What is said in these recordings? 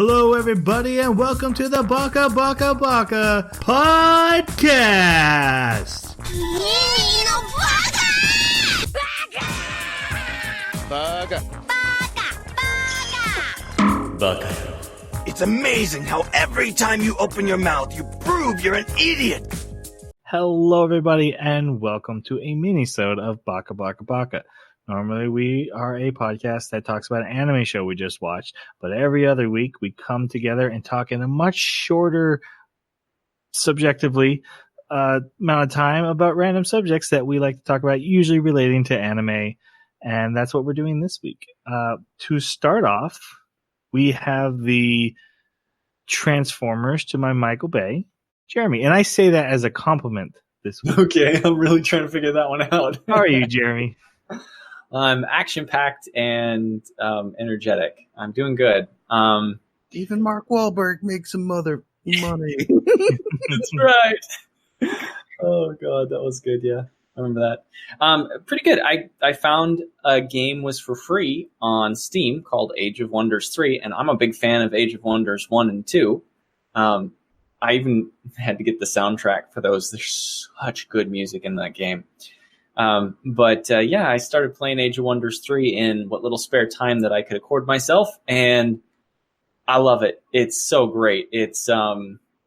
Hello, everybody, and welcome to the Baka podcast. Baka. It's amazing how every time you open your mouth, you prove you're an idiot. Hello, everybody, and welcome to a mini-sode of Baka. Normally, we are a podcast that talks about an anime show we just watched, but every other week we come together and talk in a much shorter, subjectively, amount of time about random subjects that we like to talk about, usually relating to anime, and that's what we're doing this week. To start off, we have the Transformers to my Michael Bay, Jeremy, and I say that as a compliment this week. Okay, I'm really trying to figure that one out. How are you, Jeremy? I'm action-packed and energetic. I'm doing good. Even Mark Wahlberg makes some money. That's right. Oh, God, that was good, yeah. I remember that. Pretty good. I found a game was for free on Steam called Age of Wonders 3, and I'm a big fan of Age of Wonders 1 and 2. I even had to get the soundtrack for those. There's such good music in that game. I started playing Age of Wonders 3 in what little spare time that I could accord myself, and I love it. It's so great. It's a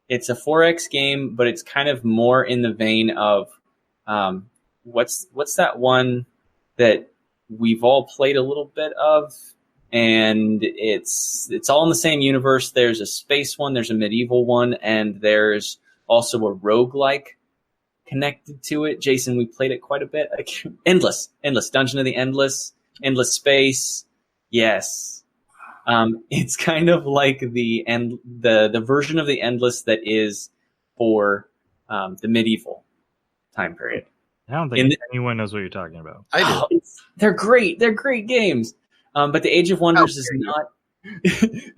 4X game, but it's kind of more in the vein of what's that one that we've all played a little bit of, and it's all in the same universe. There's a space one, there's a medieval one, and there's also a roguelike connected to it. Jason, we played it quite a bit. Endless Dungeon of the Endless Space. Yes. It's kind of like the version of the Endless that is for the medieval time period. I don't think anyone knows what you're talking about. I do. They're great. They're great games. But the Age of Wonders is not.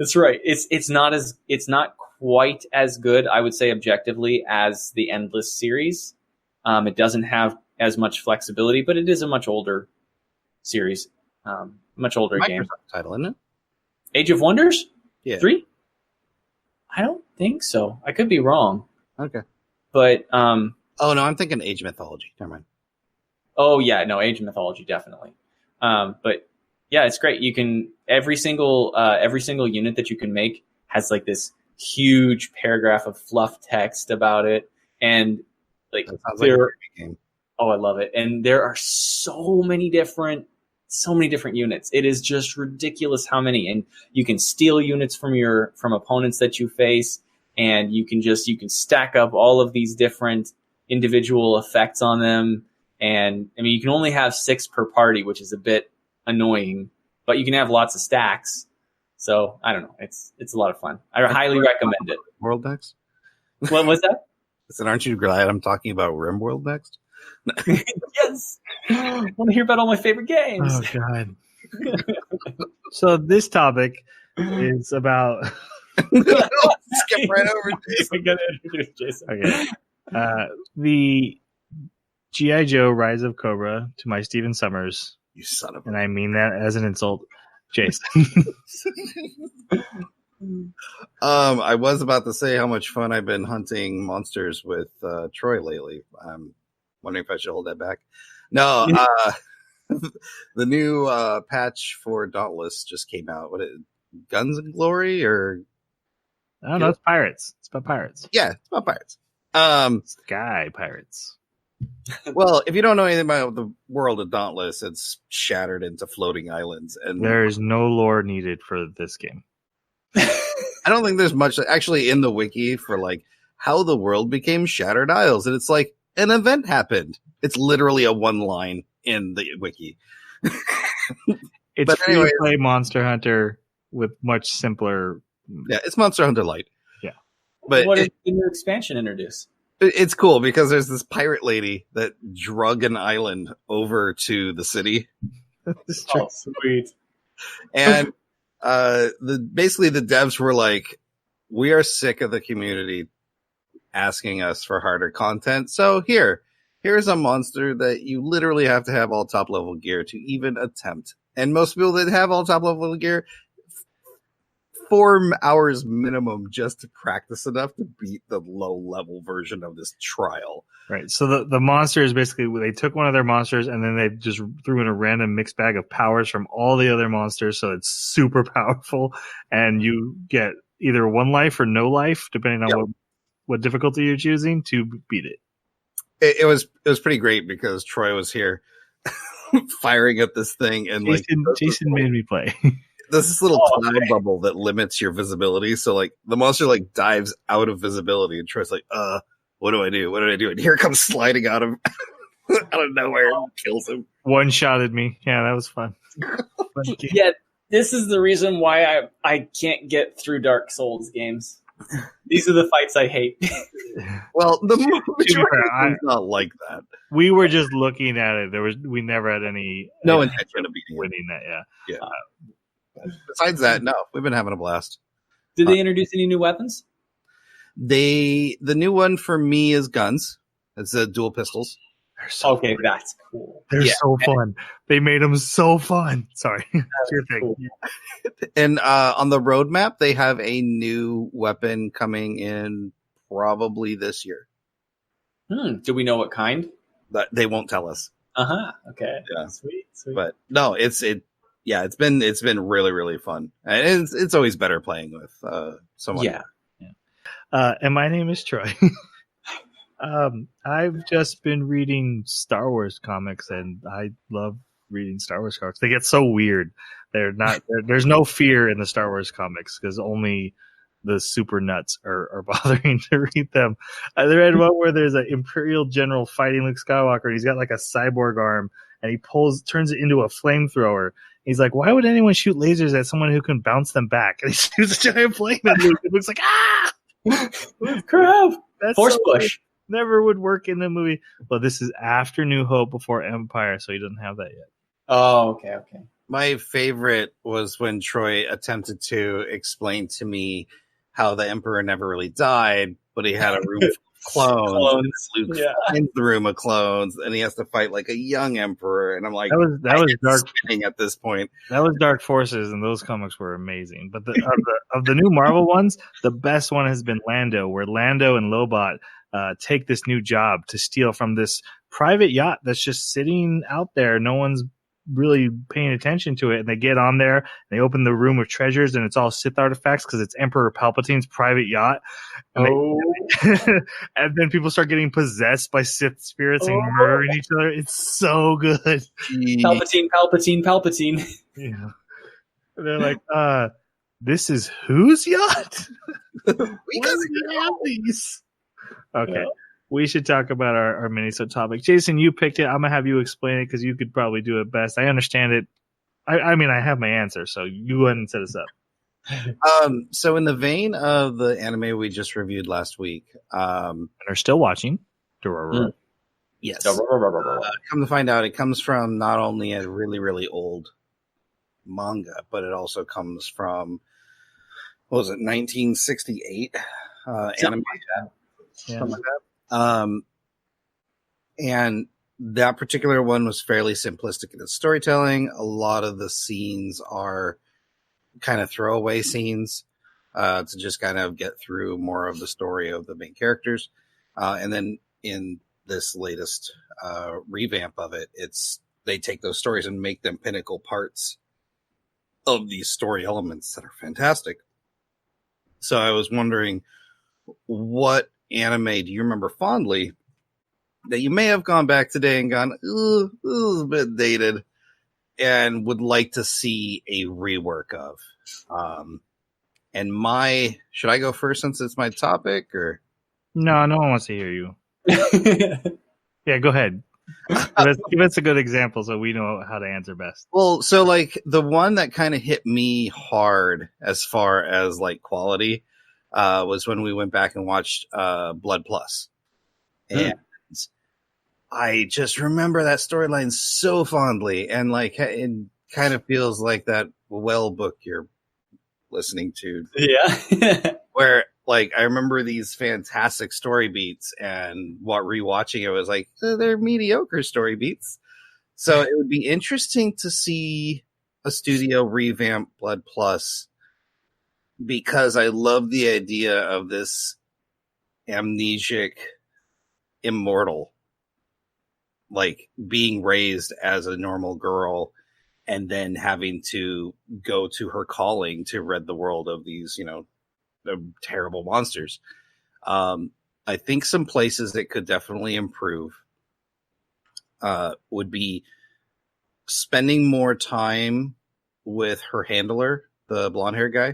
That's right. It's not quite as good, I would say, objectively, as the Endless series. It doesn't have as much flexibility, but it is a much older series, much older Microsoft game. title, isn't it? Age of Wonders? Yeah. 3? I don't think so. I could be wrong. Okay. But Oh no, I'm thinking Age of Mythology. Never mind. oh yeah, no, Age of Mythology definitely. But yeah, it's great. You can every single unit that you can make has like this huge paragraph of fluff text about it, and like That sounds like a very good game. oh, I love it. And there are so many different units. It is just ridiculous how many. And you can steal units from opponents that you face, and you can stack up all of these different individual effects on them. And I mean, you can only have 6 per party, which is a bit annoying, but you can have lots of stacks. So I don't know. It's a lot of fun. I highly recommend it. World next? What was that? I said, aren't you glad I'm talking about RimWorld next? Yes. I want to hear about all my favorite games. Oh, God. So this topic is about... Skip right over Jason. We gotta introduce Jason. Okay. The G.I. Joe Rise of Cobra to my Stephen Summers, You son of a... and I mean that as an insult, Jason. I was about to say how much fun I've been hunting monsters with Troy lately. I'm wondering if I should hold that back. No, the new patch for Dauntless just came out. Guns and Glory or... I don't know. It's pirates. It's about pirates. Yeah, it's about pirates. Sky pirates. Well, if you don't know anything about the world of Dauntless, it's shattered into floating islands, and There is no lore needed for this game. I don't think there's much actually in the wiki for like how the world became shattered isles, and it's like an event happened. It's literally a one line in the wiki. It's But free anyways- to play Monster Hunter with much simpler. Yeah, it's Monster Hunter Light. Yeah. But What did the new expansion introduce? it's cool because there's this pirate lady that drug an island over to the city, Oh, sweet. and basically the devs were like, we are sick of the community asking us for harder content, so here's a monster that you literally have to have all top level gear to even attempt, and most people that have all top level gear 4 hours minimum just to practice enough to beat the low level version of this trial. Right. So the monster is basically they took one of their monsters and then they just threw in a random mixed bag of powers from all the other monsters. So it's super powerful, and you get either one life or no life, depending on what difficulty you're choosing to beat it. It was pretty great because Troy was here firing at this thing, and Jason made me play. There's this little cloud bubble that limits your visibility. So like the monster like dives out of visibility, and Troy's like, what do I do? What did I do? And here it comes sliding out of nowhere and kills him. One shotted me. Yeah, that was fun. Yeah, this is the reason why I can't get through Dark Souls games. These are the fights I hate. Well, the majority is not like that. We were just looking at it. We never had any intention of winning that. Yeah. Besides that, no, we've been having a blast. Did they introduce any new weapons? The new one for me is guns. It's dual pistols. Okay, that's cool. They're so fun. They made them so fun. Sorry. That's your thing. Cool. And on the roadmap, they have a new weapon coming in probably this year. Do we know what kind? But they won't tell us. Okay. Yeah. Sweet. But no, it's been really, really fun. And it's always better playing with someone. Yeah. And my name is Troy. I've just been reading Star Wars comics, and I love reading Star Wars comics. They get so weird. There's no fear in the Star Wars comics because only the super nuts are bothering to read them. I read one where there's an Imperial general fighting Luke Skywalker, and he's got like a cyborg arm, and he turns it into a flamethrower. He's like, why would anyone shoot lasers at someone who can bounce them back? And he shoots a giant flame at Luke. It looks like, crap! That's Force so push. weird. Never would work in the movie. But this is after New Hope, before Empire, so he doesn't have that yet. Oh, okay. My favorite was when Troy attempted to explain to me how the Emperor never really died, but he had a room full of clones. Luke finds the room of clones, and he has to fight like a young Emperor. And I'm like, that was dark at this point. That was Dark Forces, and those comics were amazing. But of the new Marvel ones, the best one has been Lando, where Lando and Lobot take this new job to steal from this private yacht that's just sitting out there. No one's really paying attention to it, and they get on there and they open the room of treasures, and it's all Sith artifacts because it's Emperor Palpatine's private yacht. And, and then people start getting possessed by Sith spirits and murdering each other. It's so good. Palpatine. Yeah. They're like, this is whose yacht? We doesn't have these. Okay. Yeah. We should talk about our mini-sode topic. Jason, you picked it. I'm going to have you explain it because you could probably do it best. I understand it. I mean, I have my answer, so you go ahead and set us up. So in the vein of the anime we just reviewed last week. And are still watching. Dororo. Yes. Come to find out, it comes from not only a really, really old manga, but it also comes from, 1968 anime? Something like that. And that particular one was fairly simplistic in its storytelling. A lot of the scenes are kind of throwaway scenes to just kind of get through more of the story of the main characters. And then in this latest revamp of it, they take those stories and make them pinnacle parts of these story elements that are fantastic. So I was wondering, what anime do you remember fondly that you may have gone back today and gone, ooh, this is a bit dated, and would like to see a rework of? And should I go first since it's my topic, or? No one wants to hear you. Yeah, go ahead. Give us a good example so we know how to answer best. Well, so like the one that kind of hit me hard as far as like quality was when we went back and watched Blood Plus. And I just remember that storyline so fondly, and like it kind of feels like that well book you're listening to. Yeah. Where like I remember these fantastic story beats, and rewatching it was like, they're mediocre story beats. So it would be interesting to see a studio revamp Blood Plus because I love the idea of this amnesic immortal, like being raised as a normal girl and then having to go to her calling to rid the world of these, terrible monsters. I think some places that could definitely improve would be spending more time with her handler, the blonde hair guy.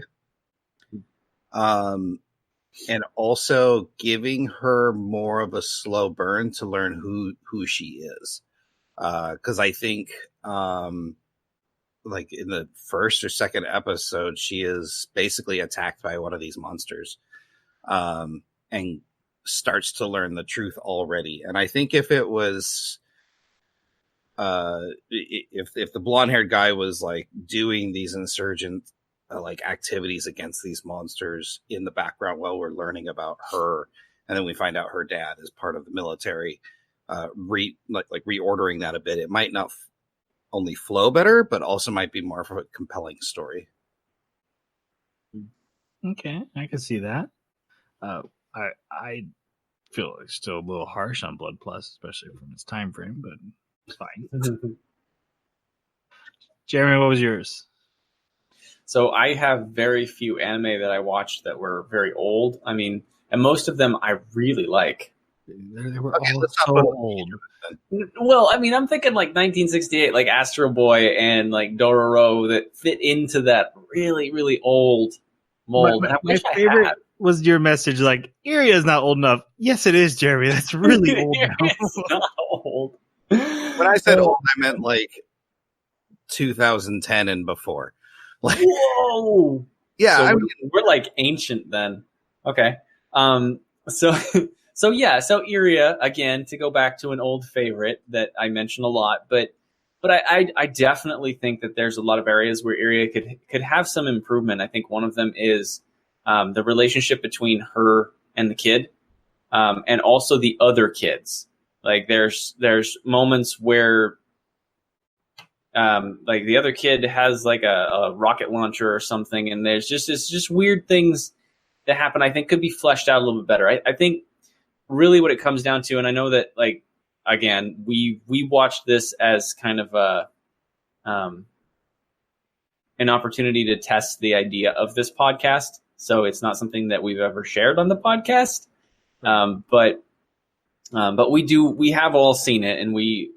And also giving her more of a slow burn to learn who she is. Cause I think, like in the first or second episode, she is basically attacked by one of these monsters, and starts to learn the truth already. And I think if it was, if the blonde haired guy was like doing these insurgent like activities against these monsters in the background while we're learning about her, and then we find out her dad is part of the military, reordering that a bit, it might not only flow better, but also might be more of a compelling story. Okay, I can see that. I feel it's still a little harsh on Blood Plus, especially from its time frame, but it's fine. Jeremy, what was yours? So I have very few anime that I watched that were very old. I mean, and most of them I really like. They were all so old. Well, I mean, I'm thinking like 1968, like Astro Boy and like Dororo that fit into that really, really old mold. My favorite was your message like, Iria is not old enough. Yes, it is, Jeremy. That's really old now. It's not old. When I said old, I meant like 2010 and before. Like, whoa! Yeah, so we're like ancient then. Okay. So Iria, again, to go back to an old favorite that I mention a lot, but I definitely think that there's a lot of areas where Iria could have some improvement. I think one of them is the relationship between her and the kid, and also the other kids. Like there's moments where like the other kid has like a rocket launcher or something, and there's just weird things that happen. I think could be fleshed out a little bit better. I think really what it comes down to, and I know that like again we watched this as kind of an opportunity to test the idea of this podcast, so it's not something that we've ever shared on the podcast, but we have all seen it, and we.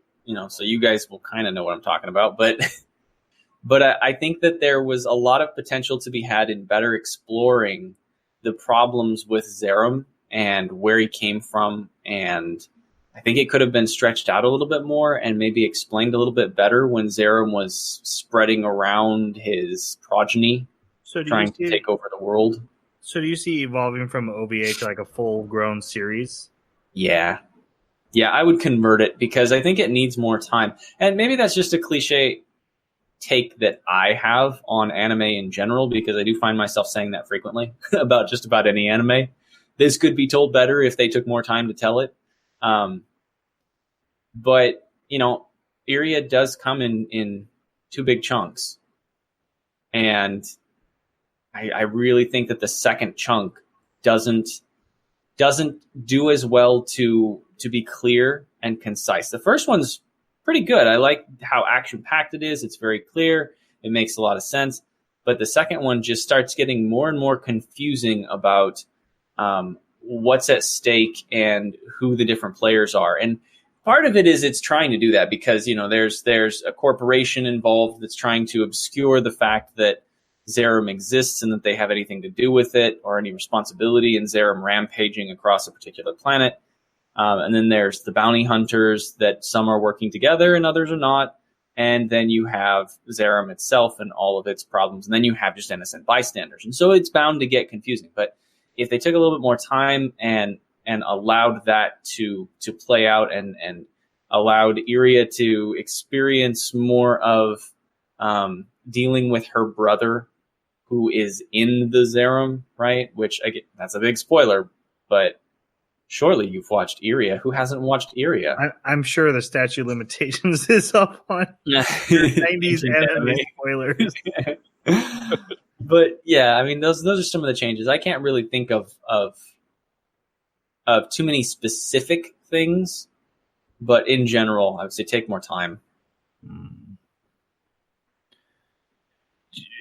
So you guys will kind of know what I'm talking about, but I think that there was a lot of potential to be had in better exploring the problems with Zerum and where he came from, and I think it could have been stretched out a little bit more and maybe explained a little bit better when Zerum was spreading around his progeny, trying to take over the world. So do you see evolving from OVA to like a full-grown series? Yeah, I would convert it because I think it needs more time. And maybe that's just a cliche take that I have on anime in general, because I do find myself saying that frequently about just about any anime. This could be told better if they took more time to tell it. But, Iria does come in two big chunks. And I really think that the second chunk doesn't do as well to be clear and concise. The first one's pretty good. I like how action-packed it is. It's very clear. It makes a lot of sense. But the second one just starts getting more and more confusing about what's at stake and who the different players are. And part of it is it's trying to do that because, there's a corporation involved that's trying to obscure the fact that Zerum exists and that they have anything to do with it or any responsibility in Zerum rampaging across a particular planet. And then there's the bounty hunters that some are working together and others are not. And then you have Zerum itself and all of its problems. And then you have just innocent bystanders. And so it's bound to get confusing. But if they took a little bit more time and allowed that to play out and allowed Iria to experience more of dealing with her brother who is in the Zerum, right? Which, again, that's a big spoiler, but surely you've watched Iria. Who hasn't watched Iria? I'm sure the statute of limitations is up on 90s anime spoilers. But yeah, I mean, those are some of the changes. I can't really think of too many specific things, but in general, I would say take more time.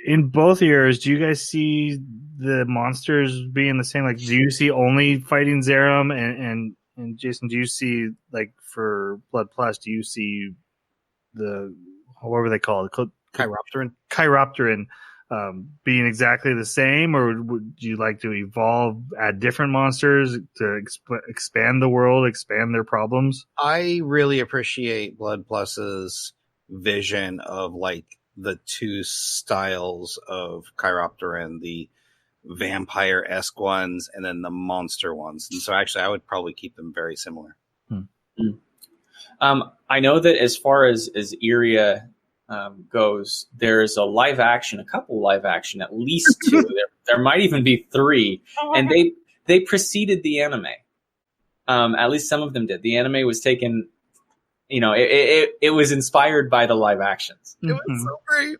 In both years, do you guys see the monsters being the same? Like, do you see only fighting Zerum and Jason? Do you see, like, for Blood Plus? Do you see the, whatever they call it, Chiropteran being exactly the same, or would you like to evolve, add different monsters to expand the world, expand their problems? I really appreciate Blood Plus's vision of like the two styles of Chiropteran, the vampire-esque ones and then the monster ones. And so actually I would probably keep them very similar. I know that as far as Iria goes, there's a couple live action, at least two. there might even be three, and they preceded the anime. At least some of them did. The anime was taken, it was inspired by the live actions. It was so great,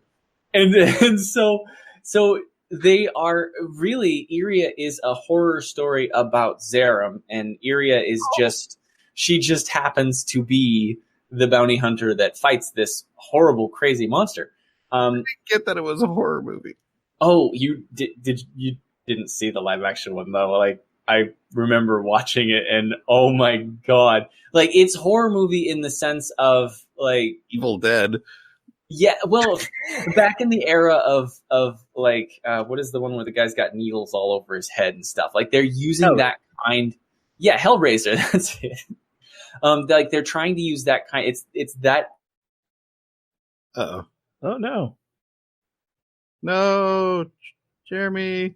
and so they are really, Iria is a horror story about Zerum, and Iria is she just happens to be the bounty hunter that fights this horrible, crazy monster. I didn't get that it was a horror movie. Oh, you didn't see the live action one though. Like, I remember watching it, and oh my god, like, it's horror movie in the sense of like Evil Dead. Yeah, well, back in the era of like what is the one where the guy's got needles all over his head and stuff? Like, they're using that kind. Yeah, Hellraiser. That's it. Like, they're trying to use that kind. It's that. Uh-oh. Oh no. No, Jeremy.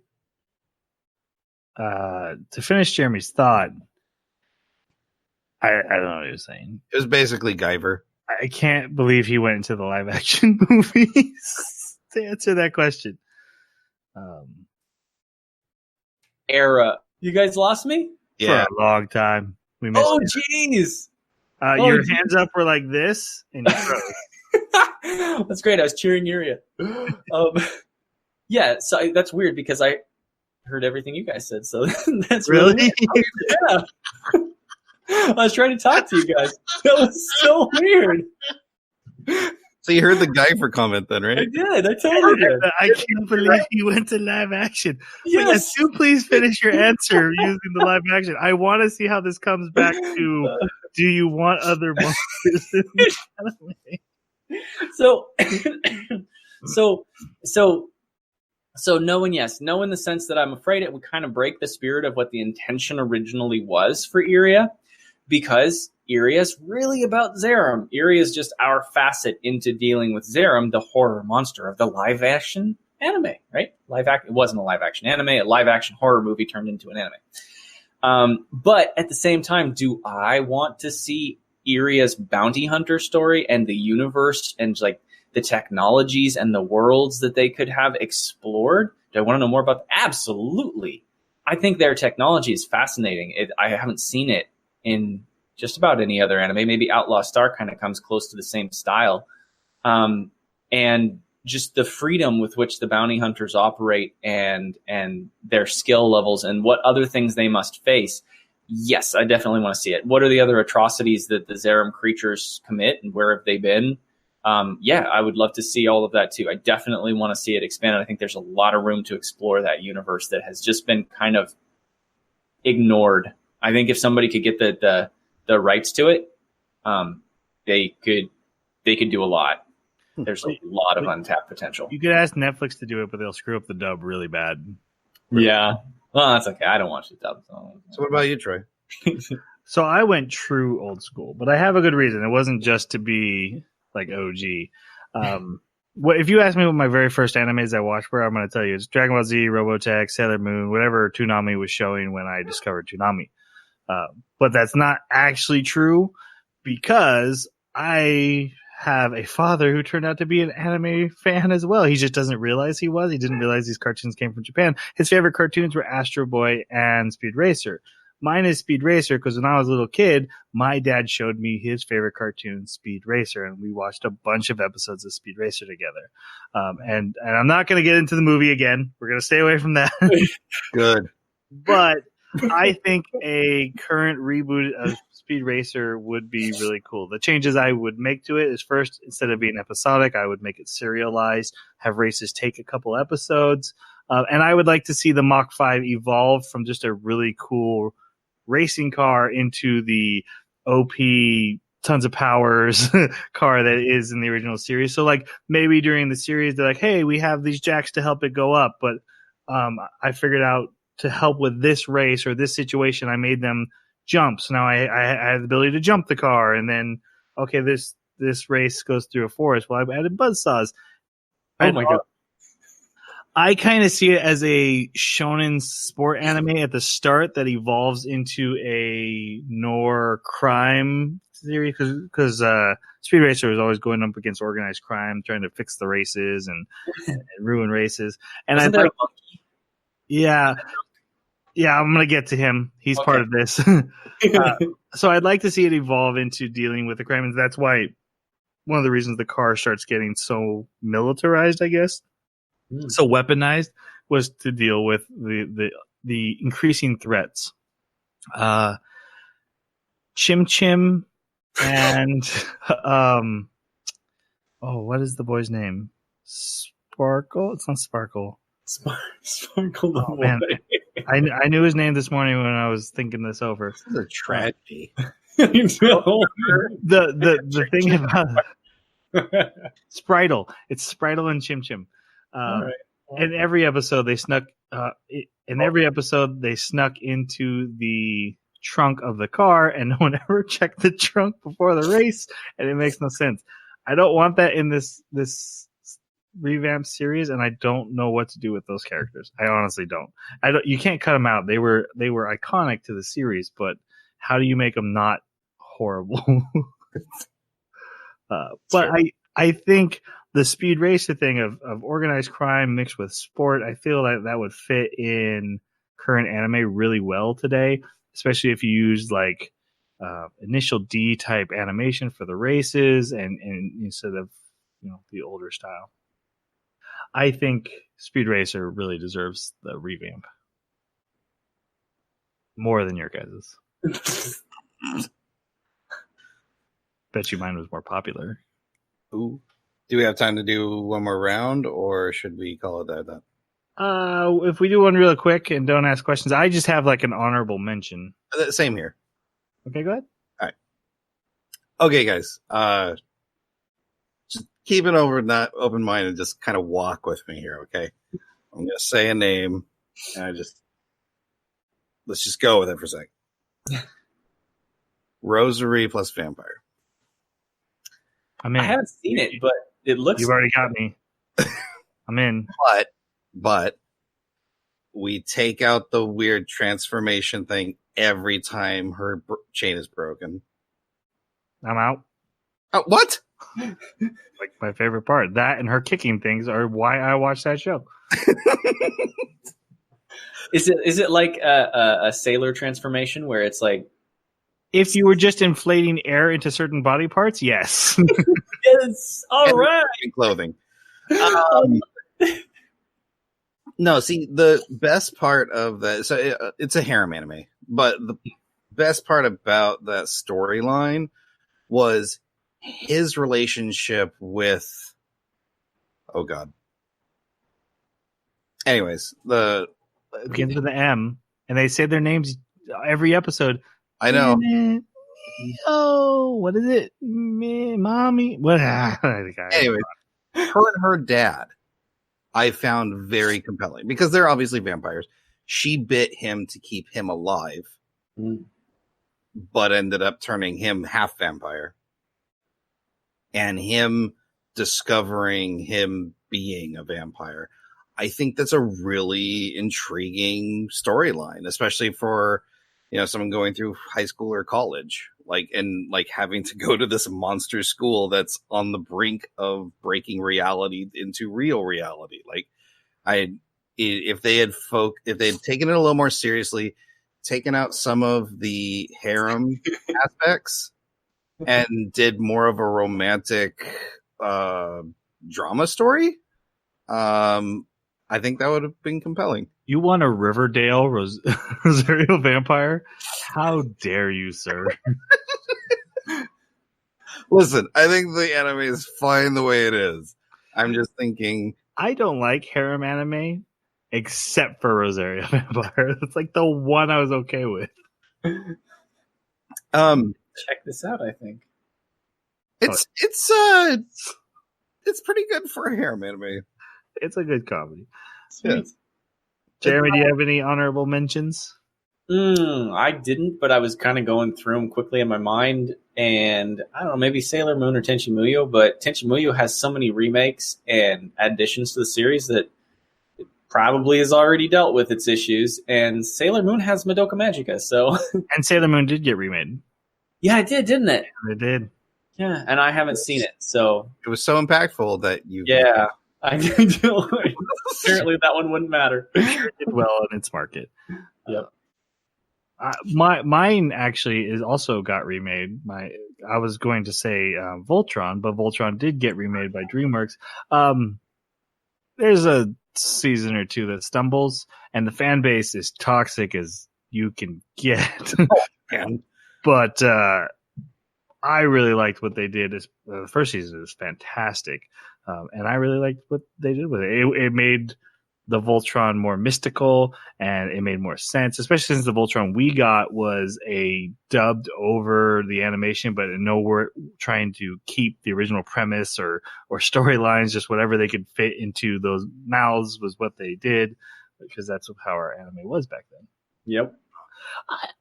To finish Jeremy's thought, I don't know what he was saying. It was basically Guyver. I can't believe he went into the live action movies to answer that question. Era. You guys lost me? Yeah. For a long time. We missed Oh, it. jeez. Your hands up were like this, and you froze. That's great. I was cheering Iria. Yeah, so that's weird because I heard everything you guys said. So that's Really? Yeah. I was trying to talk to you guys. That was so weird. So you heard the Guyver comment then, right? I did. I totally did. I can't believe you went to live action. Yes. Do please finish your answer using the live action. I want to see how this comes back to, do you want other monsters in the anime? So no and yes. No in the sense that I'm afraid it would kind of break the spirit of what the intention originally was for Iria, because Iria is really about Zerum. Iria is just our facet into dealing with Zerum, the horror monster of the live action anime, right? It wasn't a live action anime, a live action horror movie turned into an anime. But at the same time, do I want to see Iria's bounty hunter story and the universe and like the technologies and the worlds that they could have explored? Do I want to know more about them? Absolutely. I think their technology is fascinating. I haven't seen it in just about any other anime. Maybe Outlaw Star kind of comes close to the same style. And just the freedom with which the bounty hunters operate and their skill levels and what other things they must face. Yes, I definitely want to see it. What are the other atrocities that the Zerum creatures commit, and where have they been? Yeah, I would love to see all of that too. I definitely want to see it expanded. I think there's a lot of room to explore that universe that has just been kind of ignored. I think if somebody could get the rights to it, they could do a lot. There's a lot of untapped potential. You could ask Netflix to do it, but they'll screw up the dub really bad. Yeah. Well, that's okay. I don't watch the dub. So what about you, Troy? So I went true old school, but I have a good reason. It wasn't just to be like OG. If you ask me what my very first animes I watched were, I'm going to tell you it's Dragon Ball Z, Robotech, Sailor Moon, whatever Toonami was showing when I discovered Toonami. But that's not actually true, because I have a father who turned out to be an anime fan as well. He just doesn't realize he was. He didn't realize these cartoons came from Japan. His favorite cartoons were Astro Boy and Speed Racer. Mine is Speed Racer because when I was a little kid, my dad showed me his favorite cartoon, Speed Racer, and we watched a bunch of episodes of Speed Racer together. And I'm not going to get into the movie again. We're going to stay away from that. Good. But I think a current reboot of Speed Racer would be really cool. The changes I would make to it is first, instead of being episodic, I would make it serialized, have races take a couple episodes. And I would like to see the Mach 5 evolve from just a really cool racing car into the OP tons of powers car that is in the original series. So like maybe during the series, they're like, hey, we have these jacks to help it go up. But I figured out to help with this race or this situation, I made them jump. So now I have the ability to jump the car. And then, okay, this race goes through a forest. Well, I've added buzzsaws. Oh my God. I kind of see it as a shonen sport anime at the start that evolves into a noir crime series because Speed Racer is always going up against organized crime, trying to fix the races and ruin races. And Isn't there a monkey? Yeah, I'm gonna get to him. He's part of this. So I'd like to see it evolve into dealing with the crime, and that's why one of the reasons the car starts getting so militarized, I guess. So weaponized was to deal with the increasing threats. Chim Chim and what is the boy's name? Sparkle? It's not Sparkle. Sparkle. Oh man, I knew his name this morning when I was thinking this over. This is a tragedy. The thing about Spritle, it's Spritle and Chim Chim. Right. In every episode, they snuck. They snuck into the trunk of the car, and no one ever checked the trunk before the race, and it makes no sense. I don't want that in this revamped series, and I don't know what to do with those characters. I honestly don't. You can't cut them out. They were iconic to the series, but how do you make them not horrible? But I think the Speed Racer thing of organized crime mixed with sport, I feel that would fit in current anime really well today, especially if you use like initial D type animation for the races and instead of the older style. I think Speed Racer really deserves the revamp more than your guys's. Bet you mine was more popular. Ooh. Do we have time to do one more round, or should we call it that? If we do one real quick and don't ask questions, I just have like an honorable mention. Same here. Okay, go ahead. All right. Okay, guys. Just keep an open mind and just kind of walk with me here, okay? I'm going to say a name, and let's just go with it for a second. Rosevere plus vampire. I'm in. I haven't seen it, but it looks. You've already got me. I'm in. But we take out the weird transformation thing every time her chain is broken. I'm out. Oh, what? Like my favorite part. That and her kicking things are why I watch that show. Is it like a sailor transformation where it's like? If you were just inflating air into certain body parts, yes. Yes. All right. Clothing. No, see, the best part of that, so it's a harem anime, but the best part about that storyline was his relationship with, oh God. Anyways, it begins with the M, and they say their names every episode. I know. Oh, what is it? Mommy? What? Anyway, her and her dad, I found very compelling because they're obviously vampires. She bit him to keep him alive, but ended up turning him half vampire. And him discovering him being a vampire. I think that's a really intriguing storyline, especially for someone going through high school or college, and having to go to this monster school that's on the brink of breaking reality into real reality. If they had taken it a little more seriously, taken out some of the harem aspects and did more of a romantic drama story, I think that would have been compelling. You want a Riverdale Rosario vampire? How dare you, sir? Listen, I think the anime is fine the way it is. I'm just thinking. I don't like harem anime except for Rosario Vampire. That's like the one I was okay with. Check this out, I think. It's pretty good for a harem anime. It's a good comedy. Sweet. Jeremy, do you have any honorable mentions? I didn't, but I was kind of going through them quickly in my mind, and I don't know, maybe Sailor Moon or Tenchi Muyo, but Tenchi Muyo has so many remakes and additions to the series that it probably has already dealt with its issues, and Sailor Moon has Madoka Magica, so... And Sailor Moon did get remade. Yeah, it did, didn't it? It did. Yeah, and I haven't seen it, so... It was so impactful that you... Yeah, I do. Apparently that one wouldn't matter. It did well in its market. Yep. Mine actually is also got remade. I was going to say Voltron, but Voltron did get remade by DreamWorks. There's a season or two that stumbles, and the fan base is toxic as you can get. But I really liked what they did. The first season is fantastic, and I really liked what they did with it. It made the Voltron more mystical, and it made more sense, especially since the Voltron we got was a dubbed over the animation, but nowhere trying to keep the original premise or storylines, just whatever they could fit into those mouths was what they did, because that's how our anime was back then. Yep.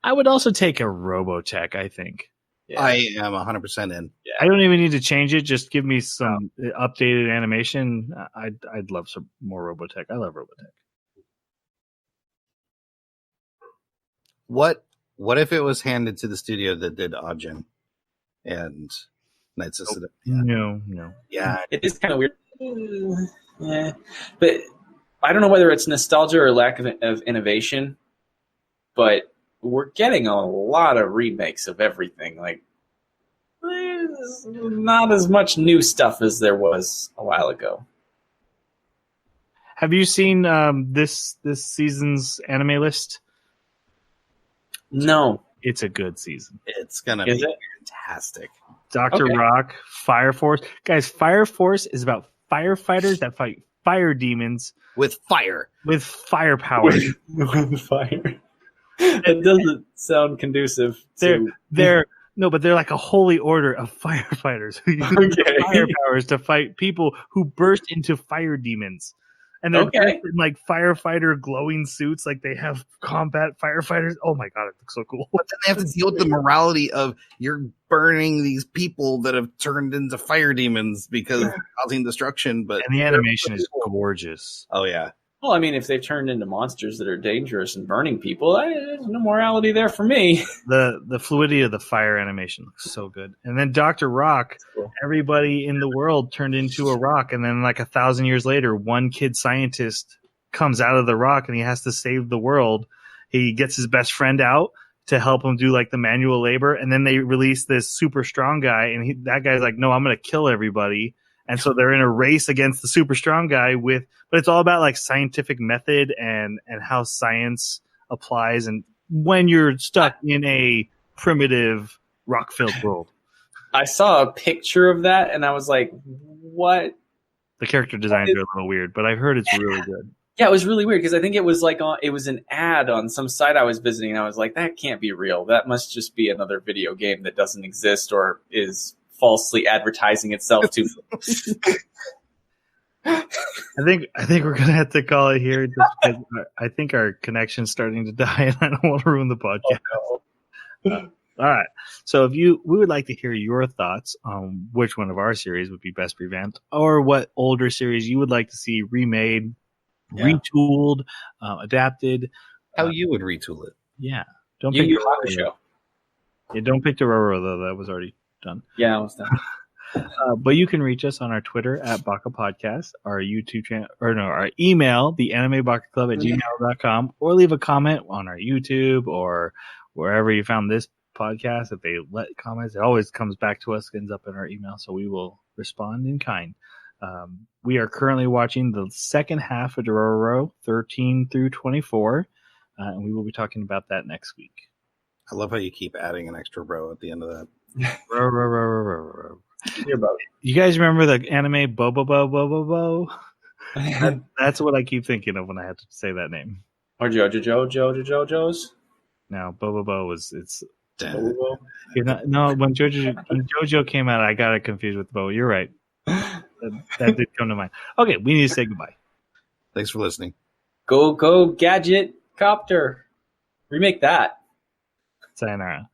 I would also take a Robotech, I think. Yeah. I am 100% in. Yeah. I don't even need to change it. Just give me some updated animation. I'd love some more Robotech. I love Robotech. What if it was handed to the studio that did Ajin and Knights of Sidonia? No. Yeah, it is kind of weird. Yeah, but I don't know whether it's nostalgia or lack of innovation, but we're getting a lot of remakes of everything. Like, there's not as much new stuff as there was a while ago. Have you seen this season's anime list? No. It's a good season. It's going to be fantastic. Dr. Rock, Fire Force. Guys, Fire Force is about firefighters that fight fire demons. With fire. With firepower. With fire. It doesn't sound conducive to... But they're like a holy order of firefighters who use fire powers to fight people who burst into fire demons. And they're dressed in like firefighter glowing suits, like they have combat firefighters. Oh my god, it looks so cool. But then they have to deal with the morality of you're burning these people that have turned into fire demons because they're causing destruction. And the animation is gorgeous. Oh yeah. Well, I mean, if they've turned into monsters that are dangerous and burning people, there's no morality there for me. The fluidity of the fire animation looks so good. And then Dr. Rock, everybody in the world turned into a rock. And then like 1,000 years later, one kid scientist comes out of the rock and he has to save the world. He gets his best friend out to help him do like the manual labor. And then they release this super strong guy. And that guy's like, no, I'm going to kill everybody. And so they're in a race against the super strong guy but it's all about like scientific method and how science applies and when you're stuck in a primitive rock-filled world. I saw a picture of that and I was like, what? The character designs are a little weird, but I've heard it's really good. Yeah, it was really weird because I think it was like it was an ad on some site I was visiting and I was like, that can't be real. That must just be another video game that doesn't exist or is falsely advertising itself to. I think we're gonna have to call it here. Just because I think our connection's starting to die, and I don't want to ruin the podcast. Oh, no. All right. So we would like to hear your thoughts on which one of our series would be best revamped, or what older series you would like to see remade, retooled, adapted. How you would retool it? Yeah. Don't pick Dororo show. Yeah, don't pick Dororo though. That was already done. Yeah, I was done. But you can reach us on our Twitter at Baka Podcast, our YouTube channel, our email, the animebakaclub@gmail.com, or leave a comment on our YouTube or wherever you found this podcast. If they let comments, it always comes back to us, ends up in our email, so we will respond in kind. We are currently watching the second half of Dororo, 13 through 24, and we will be talking about that next week. I love how you keep adding an extra row at the end of that. You guys remember the anime Bo? That's what I keep thinking of when I have to say that name. Or JoJo's? No, Bo was Bobo? no. When JoJo came out, I got it confused with Bo. You're right. That did come to mind. Okay, we need to say goodbye. Thanks for listening. Go Gadget Copter. Remake that. Sayonara.